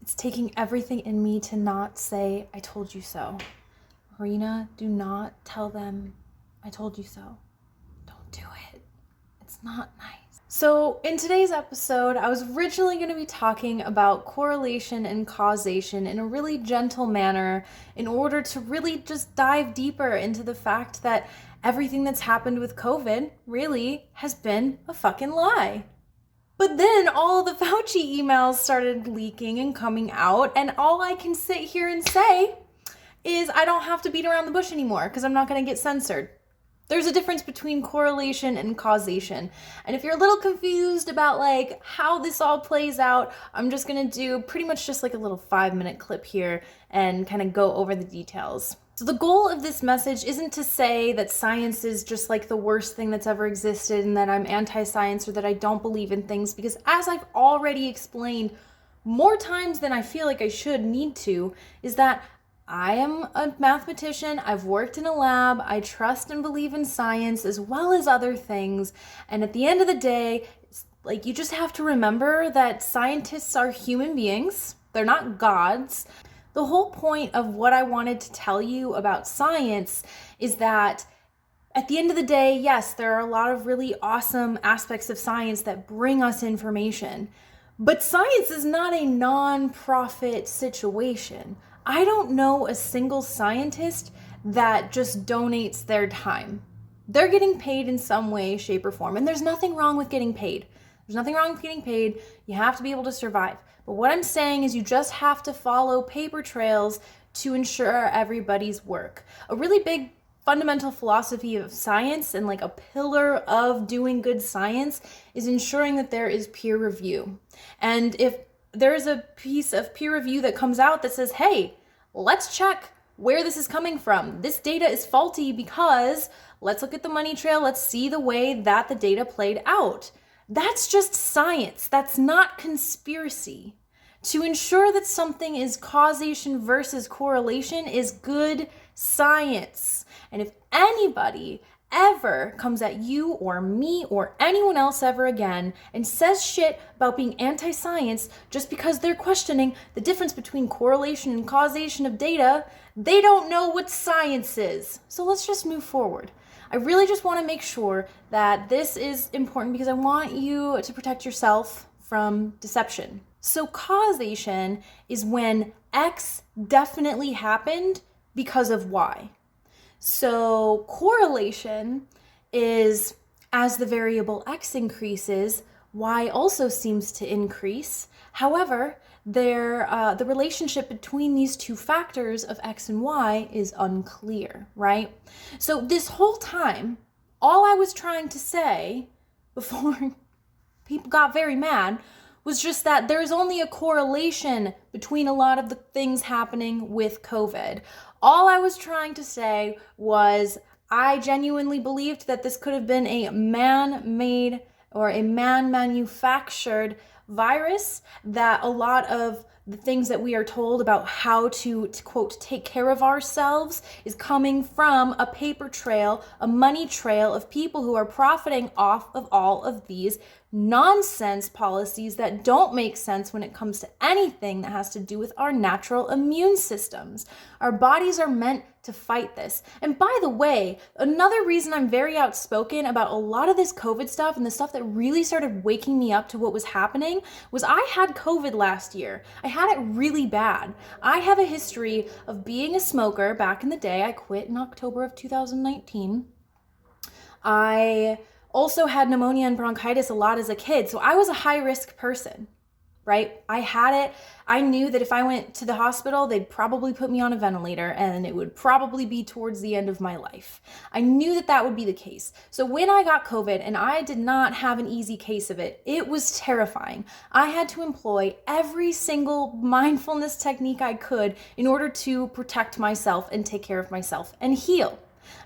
It's taking everything in me to not say, I told you so. Marina, do not tell them, I told you so. Don't do it. It's not nice. So in today's episode, I was originally going to be talking about correlation and causation in a really gentle manner in order to really just dive deeper into the fact that everything that's happened with COVID really has been a fucking lie. But then all the Fauci emails started leaking and coming out, and all I can sit here and say is I don't have to beat around the bush anymore because I'm not going to get censored. There's a difference between correlation and causation. And if you're a little confused about like how this all plays out, I'm just going to do pretty much just like a little 5-minute clip here and kind of go over the details. So the goal of this message isn't to say that science is just like the worst thing that's ever existed and that I'm anti-science or that I don't believe in things, because as I've already explained more times than I feel like I should need to, is that I am a mathematician, I've worked in a lab, I trust and believe in science as well as other things, and at the end of the day, like, you just have to remember that scientists are human beings, they're not gods. The whole point of what I wanted to tell you about science is that at the end of the day, yes, there are a lot of really awesome aspects of science that bring us information, but science is not a non-profit situation. I don't know a single scientist that just donates their time. They're getting paid in some way, shape, or form, and there's nothing wrong with getting paid. There's nothing wrong with getting paid. You have to be able to survive. But what I'm saying is you just have to follow paper trails to ensure everybody's work. A really big fundamental philosophy of science and like a pillar of doing good science is ensuring that there is peer review. And if there's a piece of peer review that comes out that says, hey, let's check where this is coming from. This data is faulty because let's look at the money trail. Let's see the way that the data played out. That's just science. That's not conspiracy. To ensure that something is causation versus correlation is good science. And if anybody ever comes at you or me or anyone else ever again and says shit about being anti-science just because they're questioning the difference between correlation and causation of data, they don't know what science is. So let's just move forward. I really just want to make sure that this is important because I want you to protect yourself from deception. So causation is when X definitely happened because of Y. So correlation is as the variable X increases, Y also seems to increase. However, the relationship between these two factors of X and Y is unclear, right? So this whole time, all I was trying to say before people got very mad was just that there's only a correlation between a lot of the things happening with COVID. All I was trying to say was I genuinely believed that this could have been a man-made or a man-manufactured virus, that a lot of the things that we are told about how to quote, take care of ourselves is coming from a paper trail, a money trail of people who are profiting off of all of these nonsense policies that don't make sense when it comes to anything that has to do with our natural immune systems. Our bodies are meant to fight this. And by the way, another reason I'm very outspoken about a lot of this COVID stuff and the stuff that really started waking me up to what was happening was I had COVID last year. I had it really bad. I have a history of being a smoker back in the day. I quit in October of 2019. I also had pneumonia and bronchitis a lot as a kid, so I was a high-risk person, right? I had it. I knew that if I went to the hospital, they'd probably put me on a ventilator and it would probably be towards the end of my life. I knew that that would be the case. So when I got COVID and I did not have an easy case of it, it was terrifying. I had to employ every single mindfulness technique I could in order to protect myself and take care of myself and heal.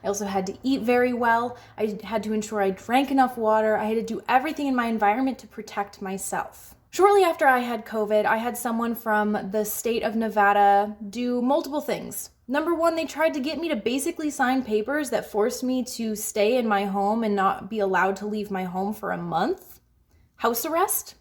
I also had to eat very well. I had to ensure I drank enough water. I had to do everything in my environment to protect myself. Shortly after I had COVID, I had someone from the state of Nevada do multiple things. Number one, they tried to get me to basically sign papers that forced me to stay in my home and not be allowed to leave my home for a month. House arrest.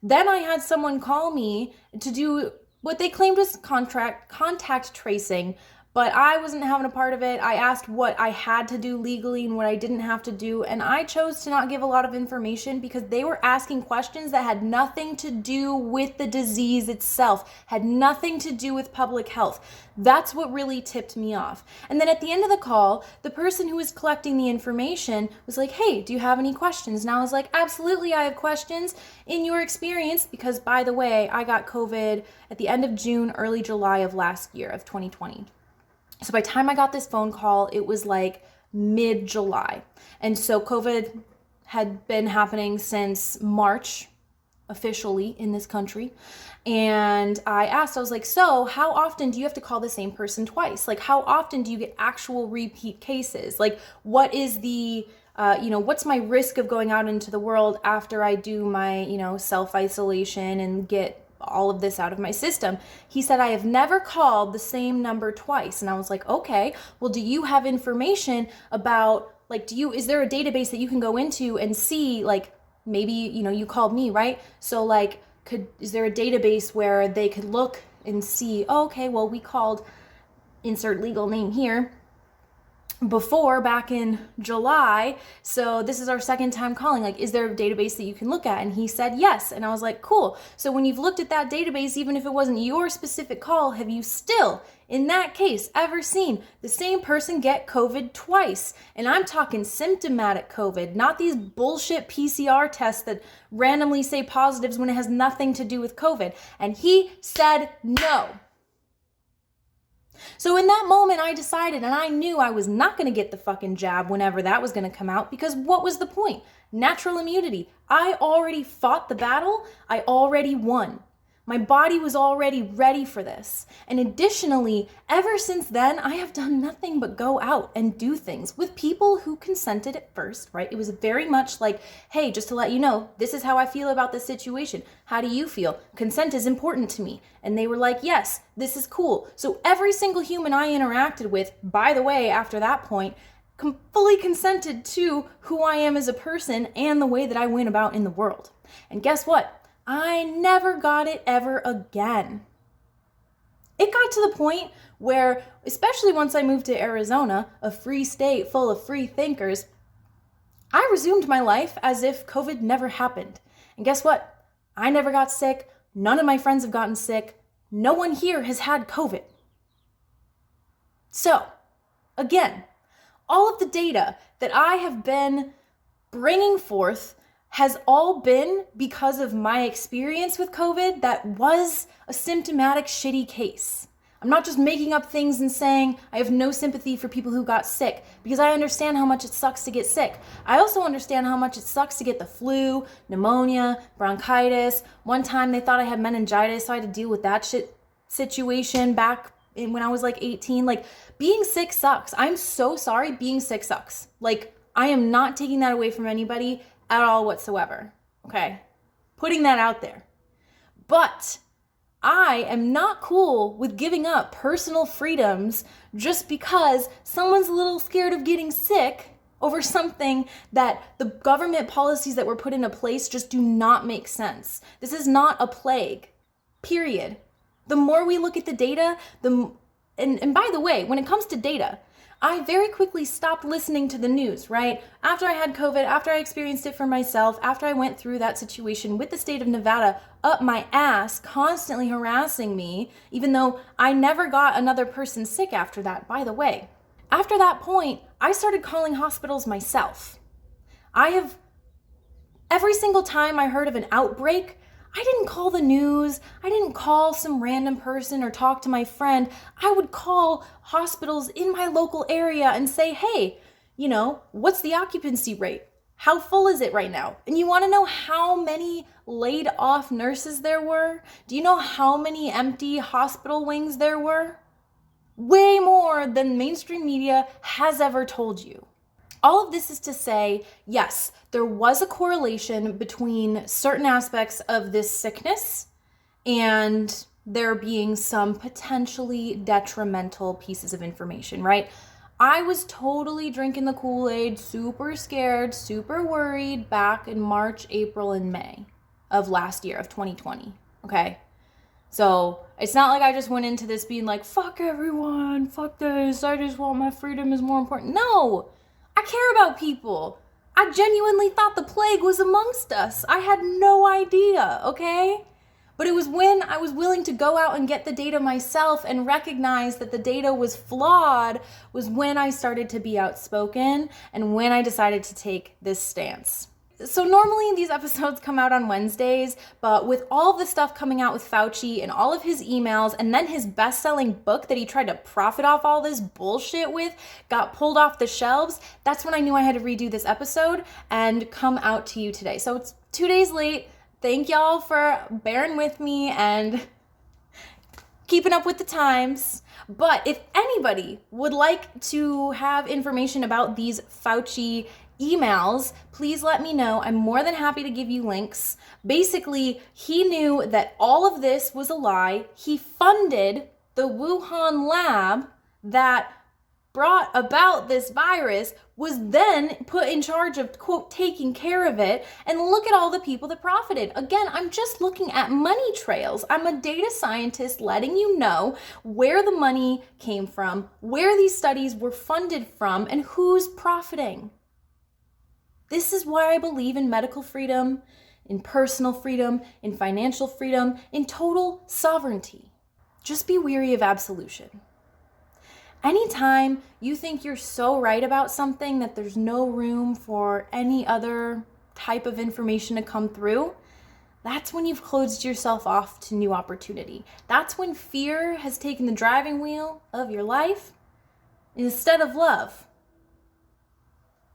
Then I had someone call me to do what they claimed was contact tracing, but I wasn't having a part of it. I asked what I had to do legally and what I didn't have to do, and I chose to not give a lot of information because they were asking questions that had nothing to do with the disease itself, had nothing to do with public health. That's what really tipped me off. And then at the end of the call, the person who was collecting the information was like, hey, do you have any questions? And I was like, absolutely, I have questions. In your experience, because by the way, I got COVID at the end of June, early July of last year, of 2020. So by the time I got this phone call, it was like mid-July. And so COVID had been happening since March, officially in this country. And I asked, I was like, so how often do you have to call the same person twice? Like, how often do you get actual repeat cases? Like, what is the, what's my risk of going out into the world after I do my, self-isolation and get all of this out of my system? He said, I have never called the same number twice. And I was like, okay, well, do you have information about, like, is there a database that you can go into and see, like, maybe, you called me, right? So like, is there a database where they could look and see, oh, okay, well, we called, insert legal name here, before back in July, so this is our second time calling. Like, is there a database that you can look at? And he said yes. And I was like, cool. So when you've looked at that database, even if it wasn't your specific call, have you still, in that case, ever seen the same person get COVID twice? And I'm talking symptomatic COVID, not these bullshit PCR tests that randomly say positives when it has nothing to do with COVID. And he said no. So in that moment, I decided, and I knew I was not going to get the fucking jab whenever that was going to come out, because what was the point? Natural immunity. I already fought the battle. I already won. My body was already ready for this. And additionally, ever since then, I have done nothing but go out and do things with people who consented at first, right? It was very much like, hey, just to let you know, this is how I feel about this situation. How do you feel? Consent is important to me. And they were like, yes, this is cool. So every single human I interacted with, by the way, after that point, fully consented to who I am as a person and the way that I went about in the world. And guess what? I never got it ever again. It got to the point where, especially once I moved to Arizona, a free state full of free thinkers, I resumed my life as if COVID never happened. And guess what? I never got sick. None of my friends have gotten sick. No one here has had COVID. So, again, all of the data that I have been bringing forth has all been because of my experience with COVID that was a symptomatic shitty case. I'm not just making up things and saying I have no sympathy for people who got sick, because I understand how much it sucks to get sick. I also understand how much it sucks to get the flu, pneumonia, bronchitis. One time they thought I had meningitis, so I had to deal with that shit situation back when I was like 18. Like, being sick sucks. I'm so sorry. Being sick sucks. Like, I am not taking that away from anybody at all whatsoever. Okay? Putting that out there. But I am not cool with giving up personal freedoms just because someone's a little scared of getting sick over something that the government policies that were put into place just do not make sense. This is not a plague. Period. The more we look at the data, and by the way, when it comes to data, I very quickly stopped listening to the news, right? After I had COVID, after I experienced it for myself, after I went through that situation with the state of Nevada up my ass, constantly harassing me, even though I never got another person sick after that, by the way. After that point, I started calling hospitals myself. Every single time I heard of an outbreak, I didn't call the news, I didn't call some random person or talk to my friend. I would call hospitals in my local area and say, hey, what's the occupancy rate? How full is it right now? And you want to know how many laid off nurses there were? Do you know how many empty hospital wings there were? Way more than mainstream media has ever told you. All of this is to say, yes, there was a correlation between certain aspects of this sickness and there being some potentially detrimental pieces of information, right? I was totally drinking the Kool-Aid, super scared, super worried back in March, April, and May of last year, of 2020, okay? So It's not like I just went into this being like, fuck everyone, fuck this, I just want my freedom is more important. No, I care about people. I genuinely thought the plague was amongst us. I had no idea, okay? But it was when I was willing to go out and get the data myself and recognize that the data was flawed was when I started to be outspoken and when I decided to take this stance. So normally these episodes come out on Wednesdays, but with all the stuff coming out with Fauci and all of his emails and then his best-selling book that he tried to profit off all this bullshit with got pulled off the shelves, that's when I knew I had to redo this episode and come out to you today. So it's 2 days late. Thank y'all for bearing with me and keeping up with the times. But if anybody would like to have information about these Fauci emails, please let me know. I'm more than happy to give you links. Basically, he knew that all of this was a lie. He funded the Wuhan lab that brought about this virus, was then put in charge of, quote, taking care of it. And look at all the people that profited. Again, I'm just looking at money trails. I'm a data scientist letting you know where the money came from, where these studies were funded from, and who's profiting. This is why I believe in medical freedom, in personal freedom, in financial freedom, in total sovereignty. Just be weary of absolution. Anytime you think you're so right about something that there's no room for any other type of information to come through, that's when you've closed yourself off to new opportunity. That's when fear has taken the driving wheel of your life instead of love.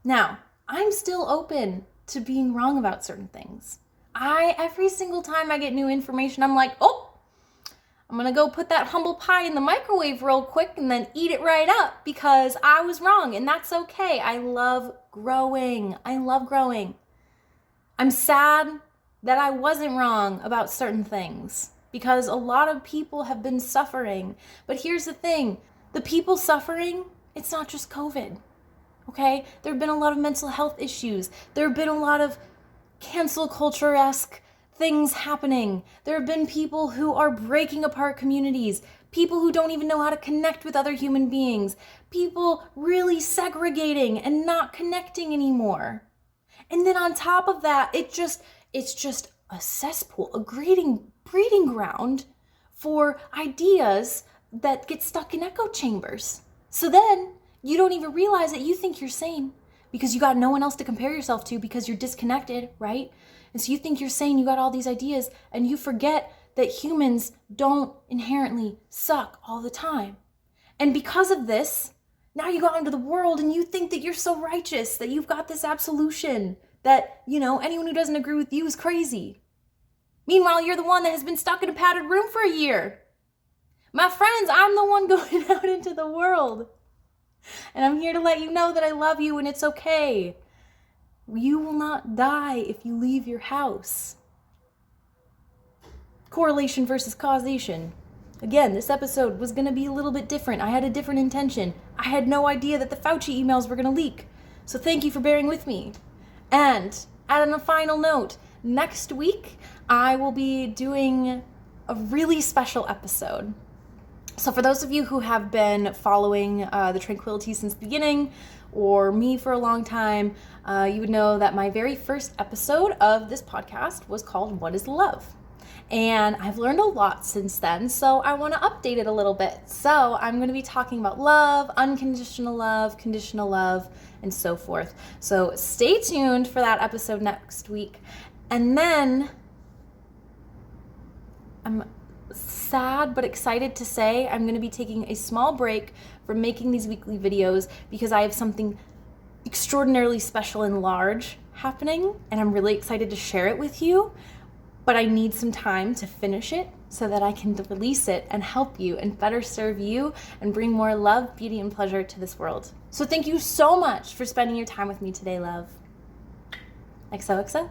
Now, I'm still open to being wrong about certain things. Every single time I get new information, I'm like, oh, I'm gonna go put that humble pie in the microwave real quick and then eat it right up because I was wrong, and that's okay. I love growing. I'm sad that I wasn't wrong about certain things because a lot of people have been suffering. But here's the thing, the people suffering, it's not just COVID. Okay, there have been a lot of mental health issues. There have been a lot of cancel culture-esque things happening. There have been people who are breaking apart communities, people who don't even know how to connect with other human beings, people really segregating and not connecting anymore. And then on top of that, it's just a cesspool, a breeding ground for ideas that get stuck in echo chambers. So then you don't even realize that you think you're sane because you got no one else to compare yourself to because you're disconnected, right? And so you think you're sane, you got all these ideas, and you forget that humans don't inherently suck all the time. And because of this, now you go out into the world and you think that you're so righteous, that you've got this absolution, that, anyone who doesn't agree with you is crazy. Meanwhile, you're the one that has been stuck in a padded room for a year. My friends, I'm the one going out into the world. And I'm here to let you know that I love you and it's okay. You will not die if you leave your house. Correlation versus causation. Again, this episode was going to be a little bit different. I had a different intention. I had no idea that the Fauci emails were going to leak. So thank you for bearing with me. And on a final note, next week I will be doing a really special episode. So for those of you who have been following the Tranquility since the beginning, or me for a long time, you would know that my very first episode of this podcast was called What is Love? And I've learned a lot since then, so I want to update it a little bit. So I'm going to be talking about love, unconditional love, conditional love, and so forth. So stay tuned for that episode next week. And then I'm sad but excited to say I'm going to be taking a small break from making these weekly videos because I have something extraordinarily special and large happening, and I'm really excited to share it with you, but I need some time to finish it so that I can release it and help you and better serve you and bring more love, beauty, and pleasure to this world. So thank you so much for spending your time with me today, love. XOXO.